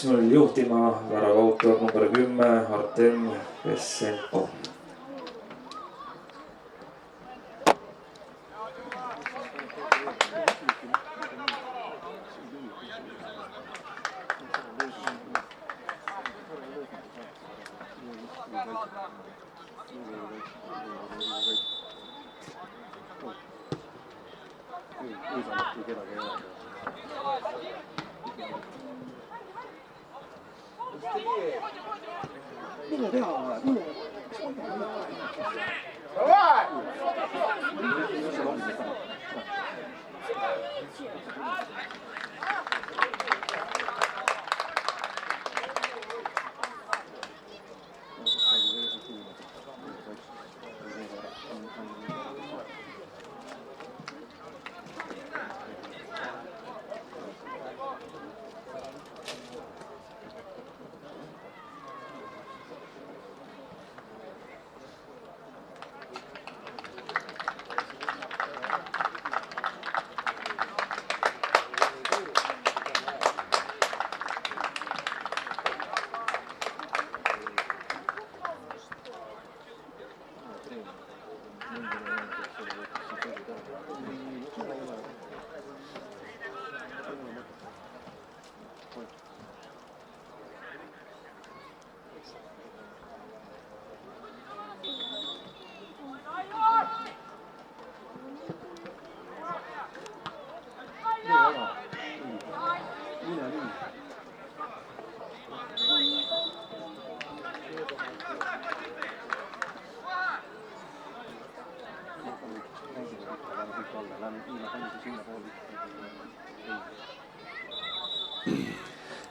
juhtima väravautor number 10 Artem Vesenko. Mine teha, mine.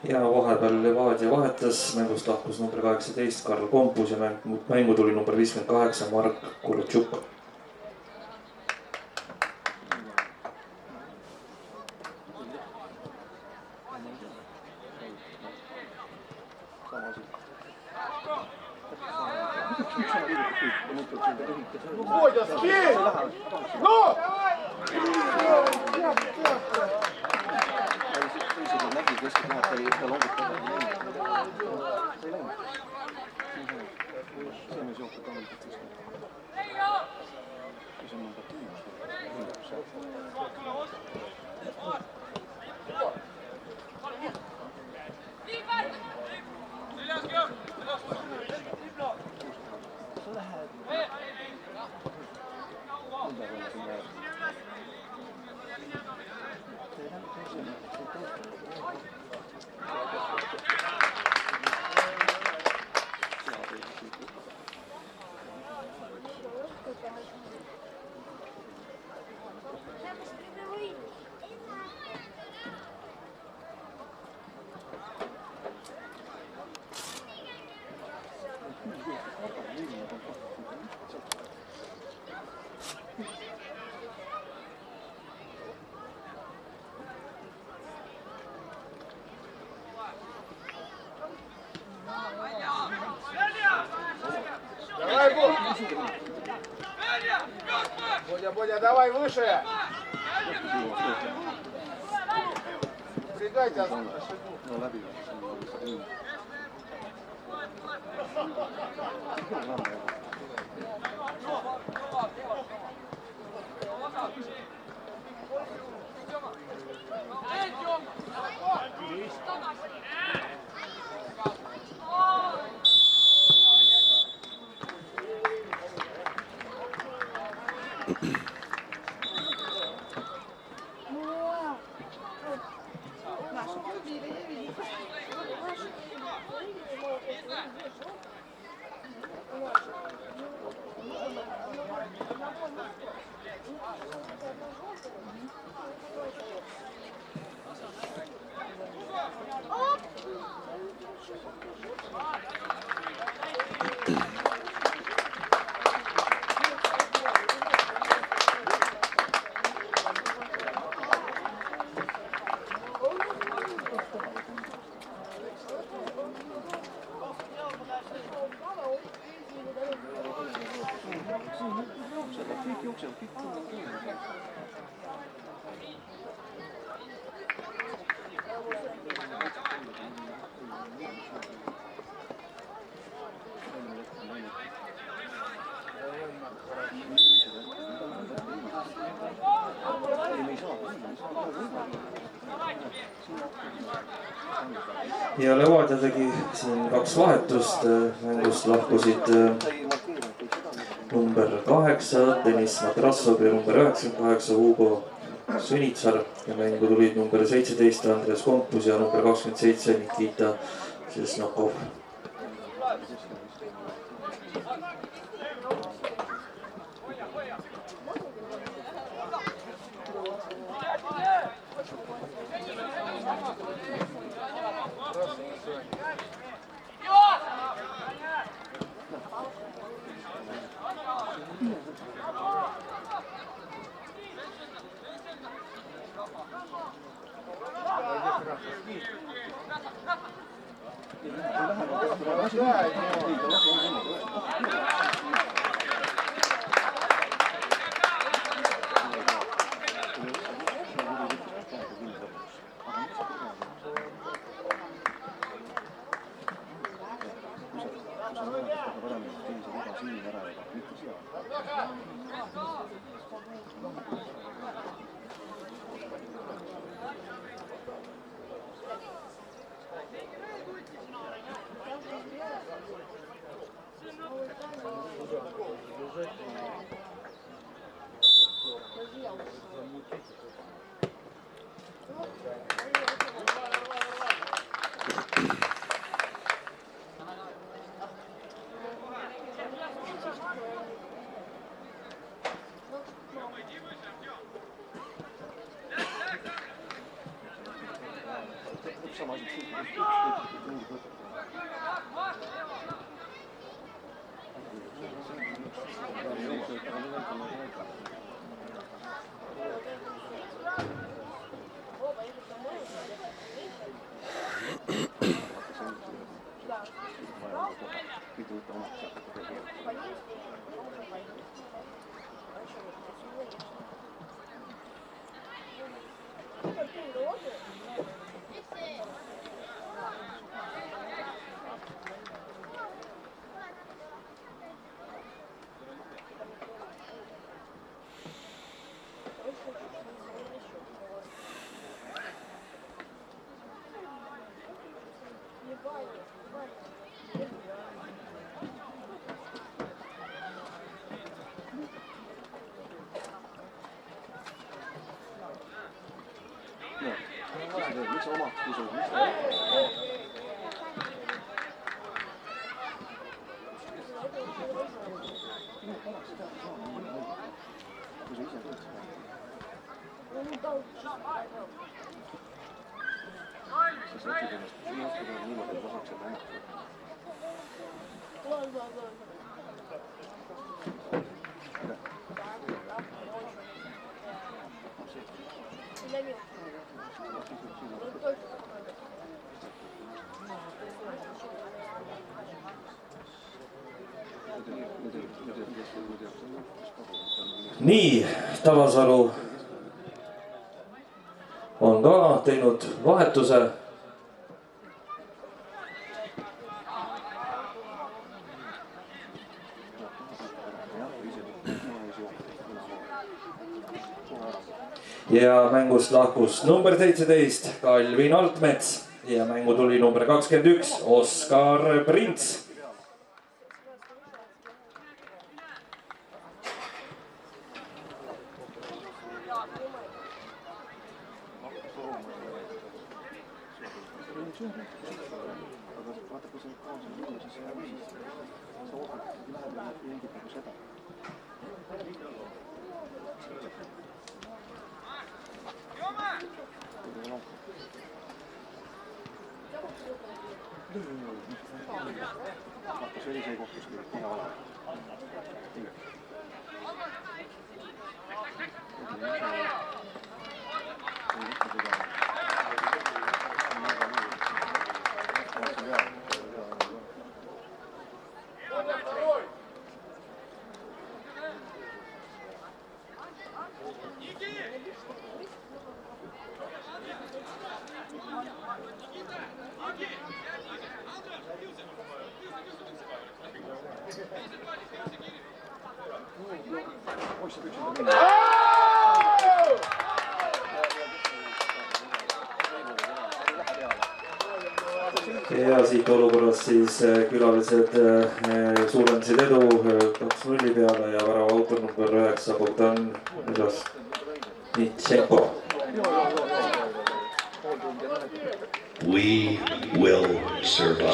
Ja vahepeal Levadia vahetas, mängust lahkus number 18 Karl Kompus ja mängu tuli number 58 Mark Kurtšuk. Бодя, давай выше! Пригайте ja Levadia tegi siin 2 vahetust, mängust lahkusid number 8 Deniss Matrassov ja number 98 Hugo Sõnitsar ja mängu tulid number 17 Andres Kompus ja number 27 Nikita Sesnokov. Nii, Tabasalu on ka teinud vahetuse. Ja mängust lahkus number 17 Kalvin Altmets ja mängu tuli number 21 Oskar Prints. ja siit olukorrast siis külalised suurendasid edu 2-0 peale ja värava autor number 9 Bogdan Milosnitšenko. We will survive.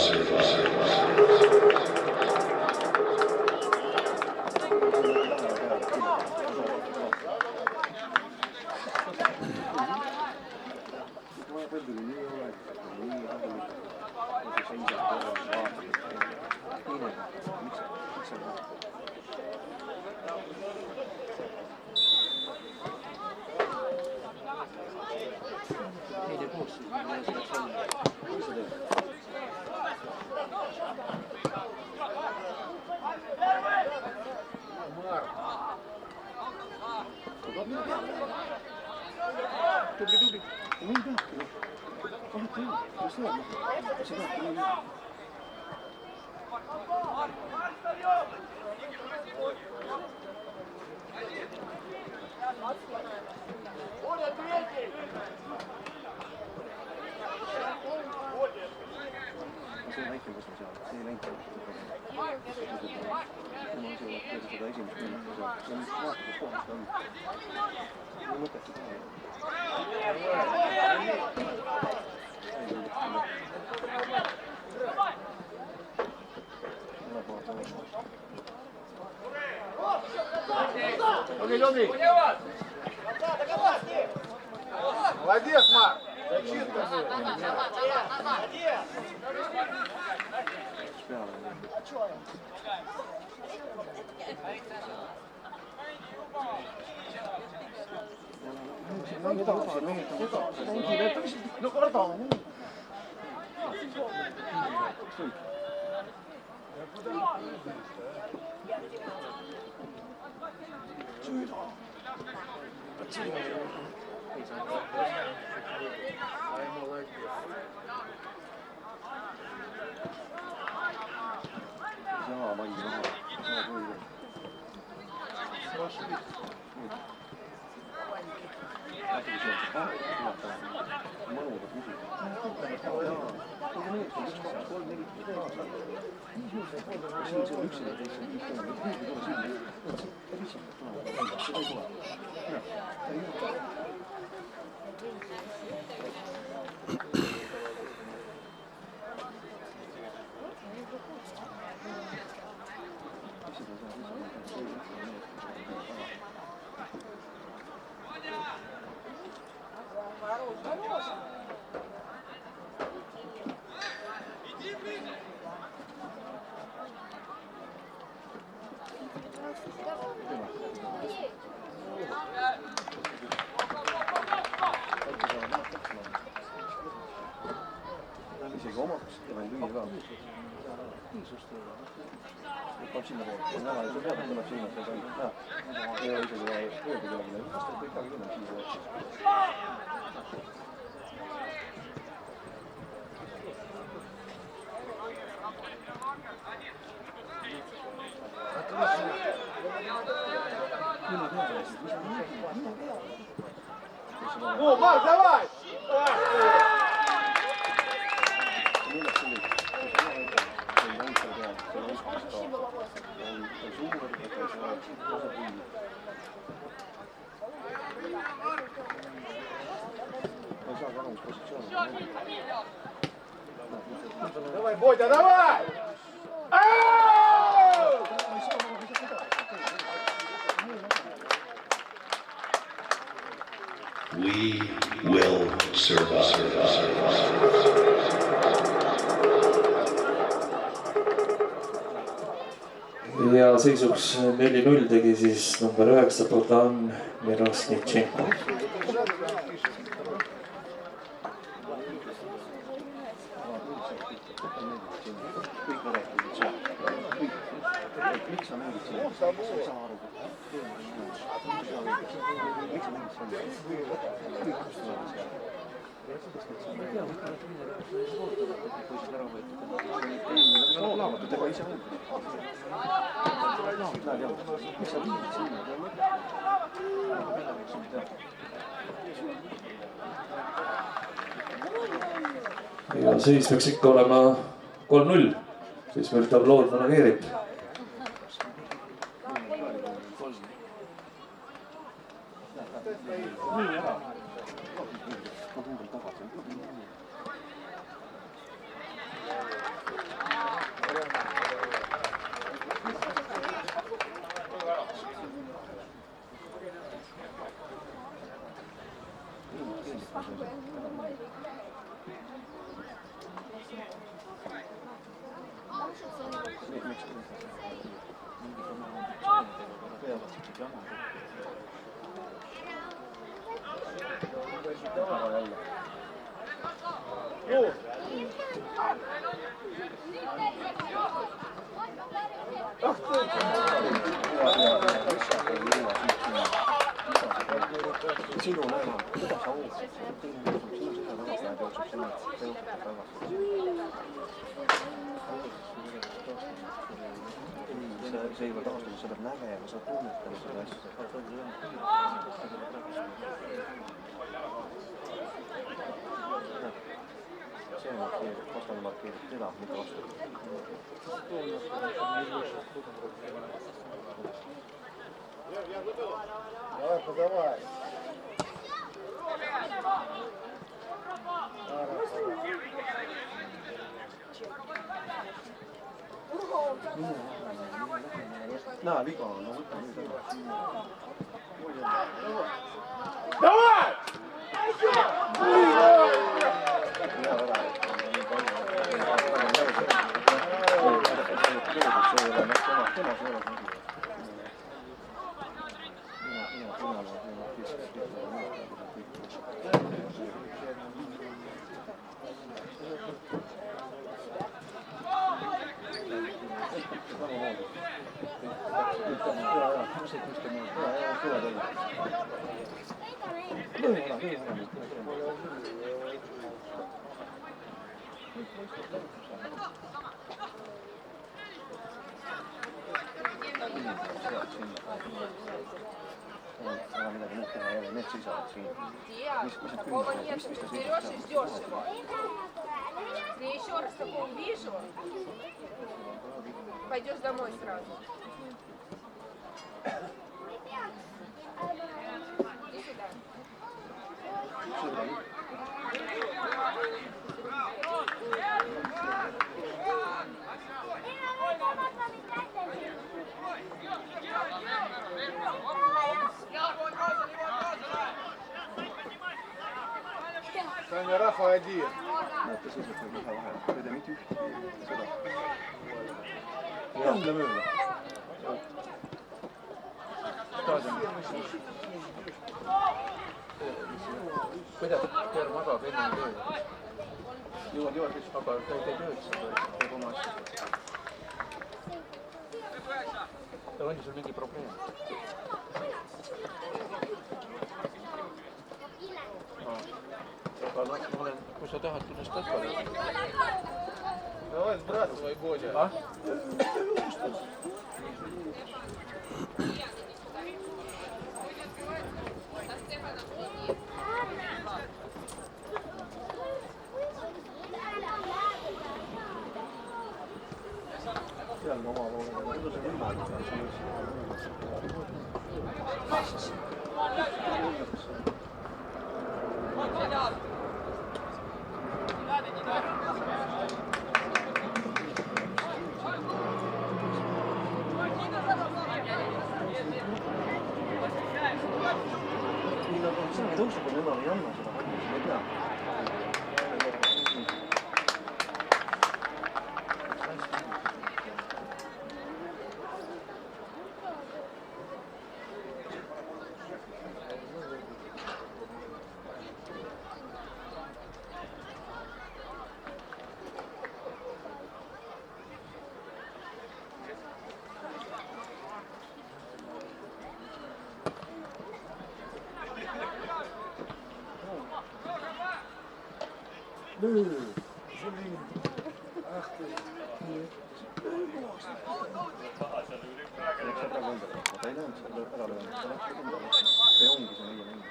Молодец, Марк! Зачистка будет. Ну, Марк, давай! Давай, Бодя, давай! We will survive. Ja seisuks 4-0 tegi siis number 9 Bogdan Milosnitšenko. ja seis peaks ikka olema 3-0, siis meil tablood manageerib. See ei ole taastada, sa pead nägema, sa tunnetama seda asja. See markeerib, vastane markeerib teda, mitte vastu. Давай, подавай. Näe, viga on, no võtta nüüd ära. Давай! Такого нет, ты берешь и ждешь его. Если еще раз такого увижу, пойдешь домой сразу. Иди сюда. Саня, Рафа один. Näete, see saab kohe vahele. Ei tea mitte ühtki seda. Jälle mööda. Kuidas Peer magab enne tööd? Jõuad, aga ta ei tee tööd, sa teed oma asja. Tal on sul mingi probleem? Aga kui sa tahad tunnest kasvada. Давай сбрасывай, Бодя. А? Jälle oma poole. Kuidas see võimalik on? See tõuseb, aga enam ei anna seda valmis, ma ei tea. Ах ты. Läks ära kondada, ta ei läinud seda ära lööma, ta läks kondada. See ongi see meie mäng.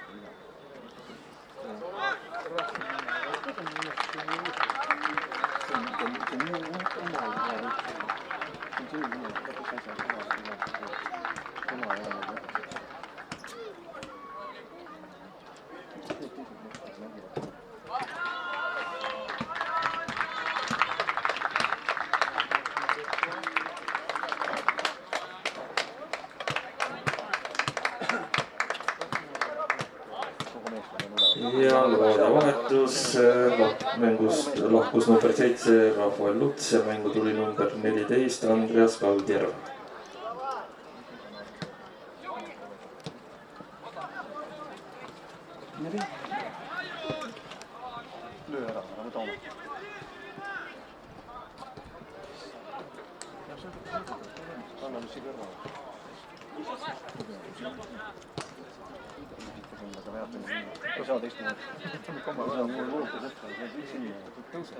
ja loode vahetus. Mängust lahkus number 7 Rafael Luts ja mängu tuli number 14 Andreas Kaldjärv. Löö ära võta oma. Anna mis siia kõrvale. Sa saad istuda. Komma võta mul luutus ette. Sa oled sinna. Tõuse.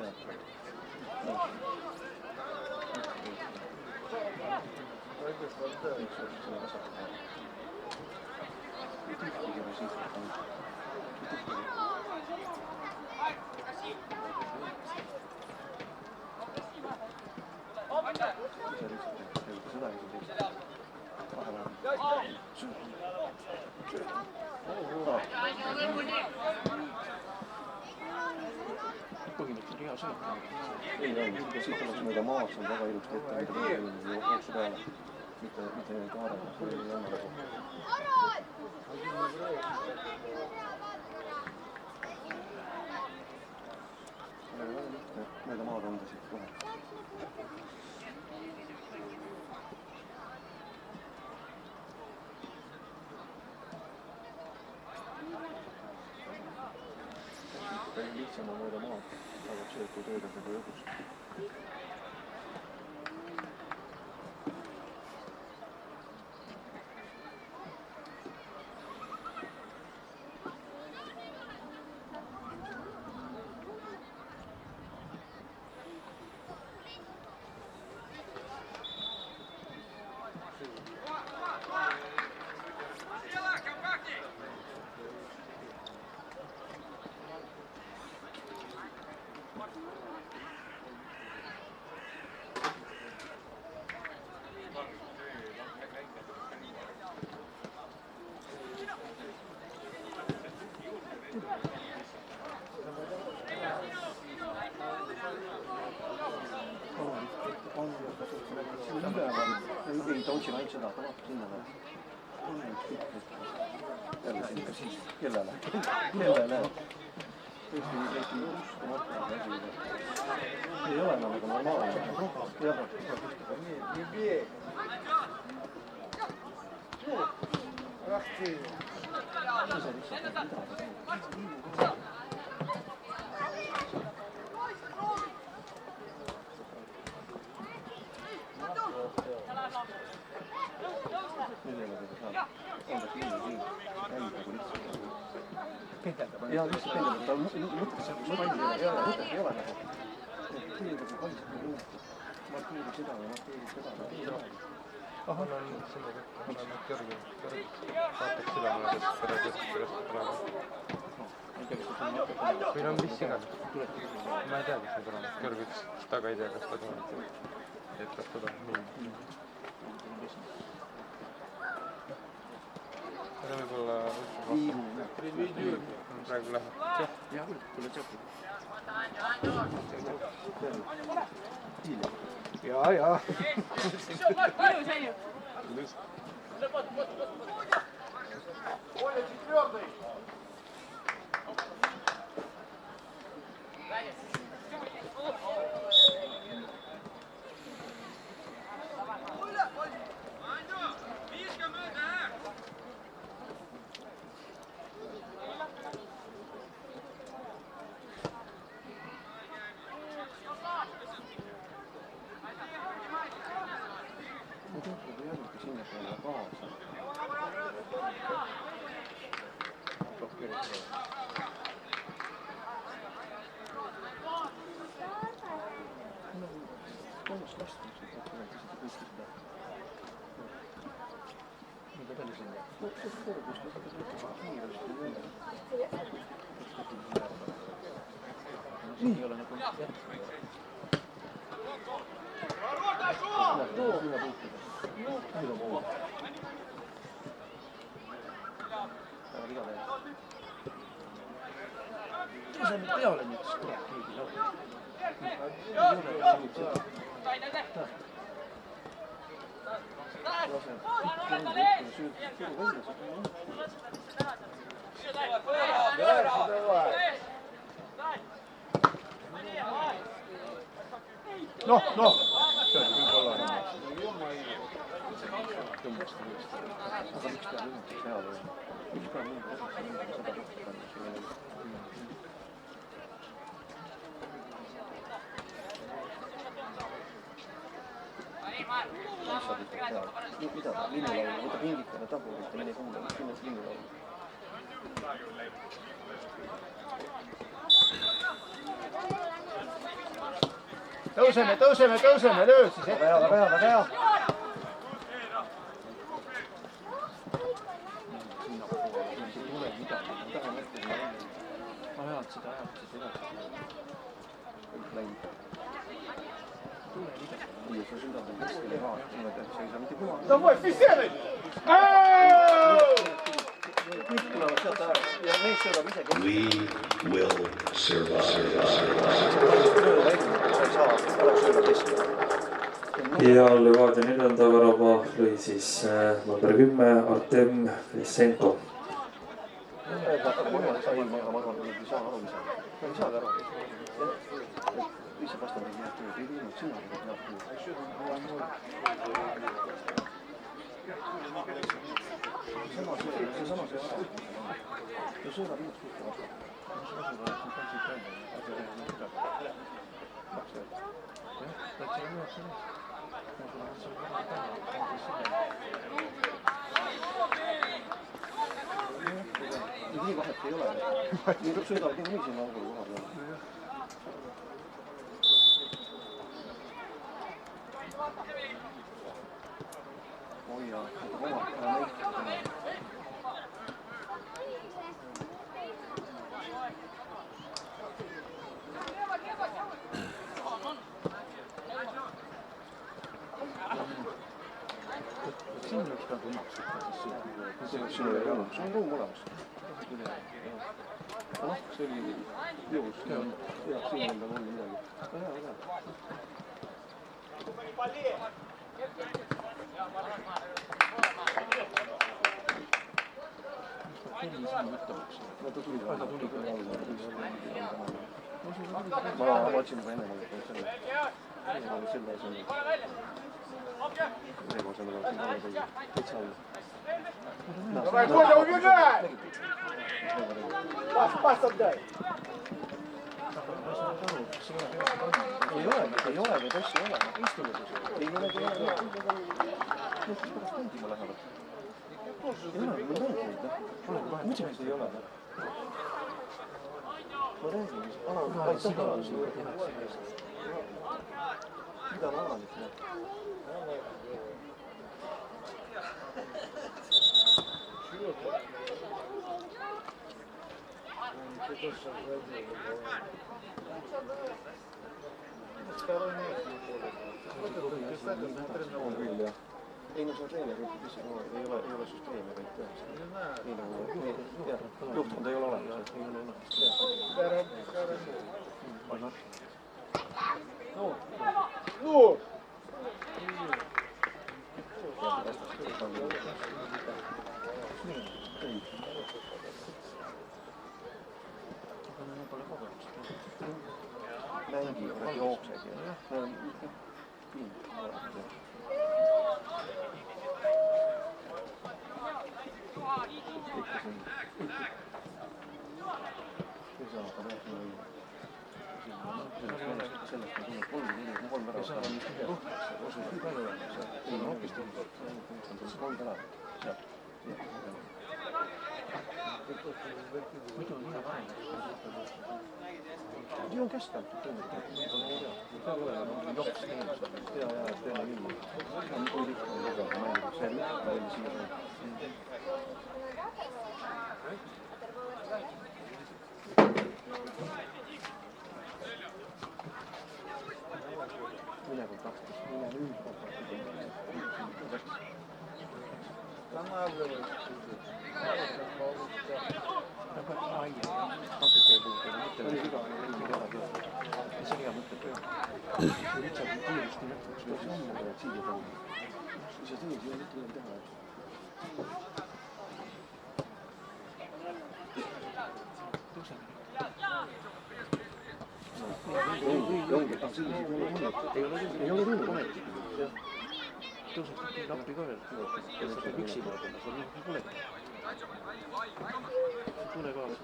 Põhimõtteliselt hea sõna. Ei ole, siit oleks mööda maas on väga ilusti ette, mida jooksu peale. Mitte kaara, see ei ole nagu. Mööda maad on ta siit kohe. Palju lihtsam on mööda maad, aga see, kui töödab nagu jõgus. Ei, ta otsib ainult seda, ta vaatab sinna veel. Jälle sinna siis. Kellele? Kellele? Eesti uskumatu asi. Ei ole enam nagu normaalne. Jah. Не бей. Ах ты. Ja lihtsalt pendel, ta mõttes palli ei ole nagu. Põhjendatud kaitseb nagu markeerib seda või markeerib seda. Ahah, ma olen sellega, ma olen kõrge. Vaataks seda mõned, et pärast praegu. Meil on mis iganes. Ma ei tea, kas see praegu kõrgeks taga ei tea, kas ta tuleb. Et kas ta mingi. Aga võib-olla praegu läheb. Jah, tule tšappi. Ja. Palju see ju? Оля, 4-й. nüüd peale nüüd, siis tuleb keegi nõu. Noh, noh! See oli kõik kollane. Tõmbaks ta just. Aga miks peab ümber seal või? Miks peab ümber seda kohta? Mis sa ütled teha? Mida ta? Linnulaulu, võta pingikene taburit ja mine kuule, mis sinna linnulaulu. Tõuseme, löö siis ette. Väga hea. Sinna poole, ei tule midagi, ma tahan ette sinna välja. Ma ajad seda edasi. Kõik läinud. Tule midagi. Nii, sa südad on keskele maad, niimoodi, et sa ei saa mitte kunagi. Давай, Фисерый! Kõik tulevad sealt ära ja mees söödab ise keskele. We will survive. ja Levadia 4. värava lõi siis number 10 Artem Vesenko. Ma arvan, et ei saa aru ise. Ma ei saagi aru. Lihtsalt vastan teile head tööd. Ei viinud sina head tööd. Seesama see. Ja söödab ilmast kuhta vastu. Nii vahet ei ole. Nii sõidavad niikuinii sinna augule koha peale. Oi jaa, oma näitab. Siin oleks ka tunnaks. Siin ei olnud, see on ruum olemas. Noh, see oli jõus. Jah, siin on veel midagi. Hea. Ma otsin juba enne selle. Давай, Коля, убегай! Пас отдай! Ei ole, neid asju ei ole. Istume siis. Ei ole. Mõttes pärast kandima lähevad. Ei ole, ma räägin neid. Muidugi ei ole. Ma räägin, aitäh analüüsi. Mida on analüüsi? On küll, jah. Ei, no see on treener, ei ole süsteemi, vaid tõesti. Nii nagu, juhtkond ei ole olemas. Ну! Mängi, jooksed ja Nii on keskel. Seal ei ole joks teenus. Ja, teeme nii. On kui lihtne lugeda mängida. See on lihtne välja siia. Mine kontaktis. Mine nüüd kontaktis. Останавливайся. natuke ei puudu, mõtle, et iga mingi ära teha. Ja see on hea mõte peal. Richard on kiiresti lõpuks veel sammu peavad siia panna. Kui sa teed, ei ole mitte veel teha. Tõuseb. Ongi, sellised ei ole tulnud ometi. Tõuseb nappi ka veel. Ja sa pead üksi vaatama, see on pole. Tule kaasa.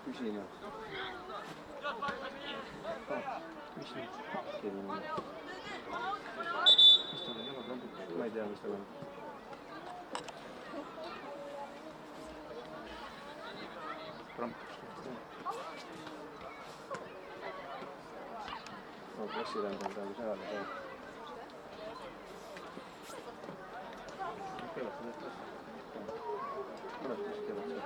Küsin. Mis nüüd? Mis tal on jalad lambud? Ma ei tea, mis tal on. Rampuks. No, klassiränd on praegu seal. Mõnetus kevad seal.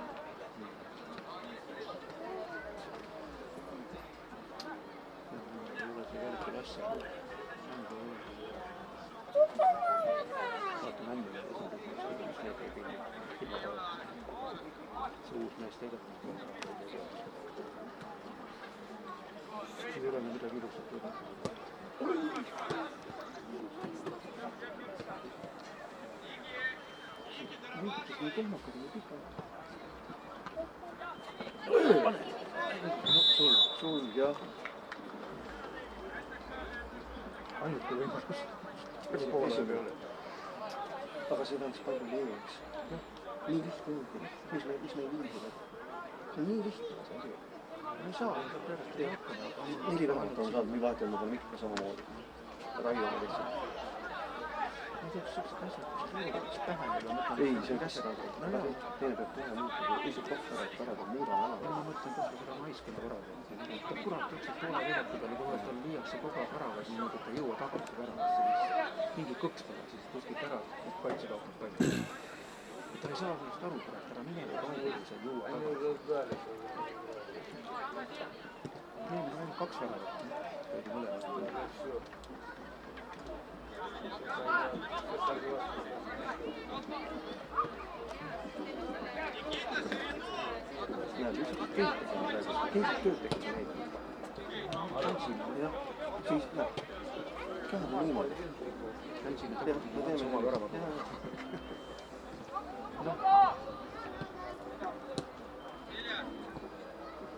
Juures ei välke lasse. Vaata mändu. See uus mees teidab. Siin ei ole midagi ilusat teha. Liigutus nii kohmakad ja pikad. Pane! No, sul, jah. Ainuke võimas, kus poole peale. Aga seda on siis palju leeviks. Nii lihtne ongi. Mis me ei viinud? See on nii lihtne see asi. Ma ei saa. 4 vähemalt on saanud, nii vahetada, ma pean ikka samamoodi. Raio on lihtsalt. Ma ei tea, kas siuksed asjad, kus luuletakse pähe, aga mõtlen... Ei, see on käseraga. Teine peab teha muuta, isegi kohverat parada, muuda ala. Ma mõtlen kohve seda maiskele parada. Ta kurat üldse poole veedaku peale, kohe tal lüüakse kogu aeg ära, aga siis ei jõua tagasi väravasse. Mingi kõks peab siis kuskilt ära, et kaitse kaotab palju. Ta ei saa sellest aru, kurat, ära mine või kaugele, sa ei jõua tagasi. Meil on ainult 2 väravat. Kõigi mõlemad. Näed, ükskord kehitab on praegu, kehitab tööd tegema neid. Tantsin, jah, siis näed, kähab niimoodi. Tantsin, me teeme oma väravat. Noh.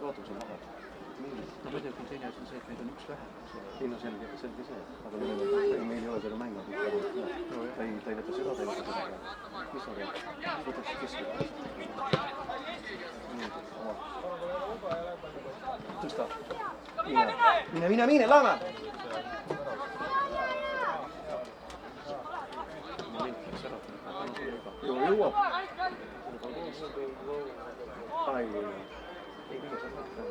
Vaatame see maha. No muidugi teine asi on see, et meid on 1 vähem. Ei no selge see, aga meil ei ole selle mängu. Ta ei võta seda, ta ei võta seda. Mis sa teed? Võtad siis keskele. Tõsta. Mine, Laana! Ma lintaks ära. Jõuab. Ai, ei kõige saab võtta.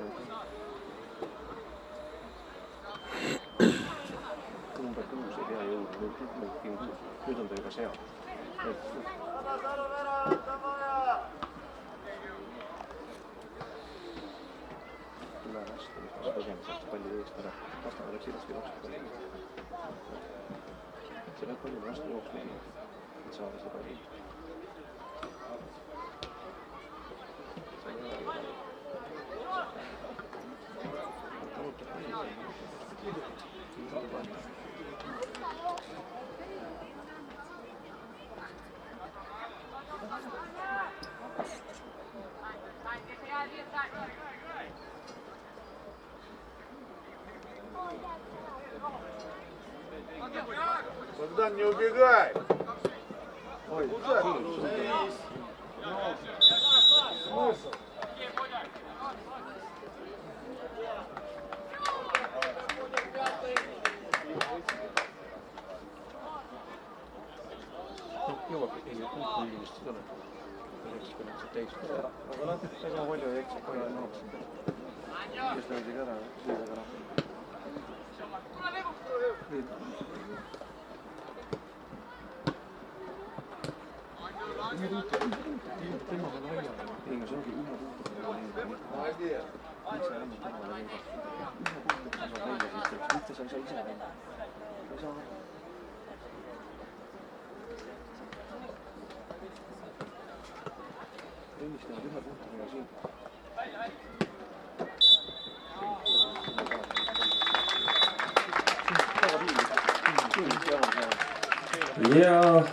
Number 6 ei pea jõudma, nüüd on ta juba seal. Tule vastu, kas põgemiseks palju eest ära. Vastava läks ilusti jooksma palju. See peab palju vastu jooksma, et saada seda palju. Богдан, не убегай! Ой, Смысл? jõuab, ei, kui inimest ei ole. Eks kui nüüd see teist. Aga noh, ega palju ei eksib ka noorsi. Kes löödi ka ära, süüa ka rahva. Temaga laia. Ei, no see ongi ühe puutuga. Молодец. Miks sa enne temale võivad? Ühe puutuga saab välja siit, mitte sa ei saa ise välja. Ei saa. õnnistavad ühe punktiga siin. ja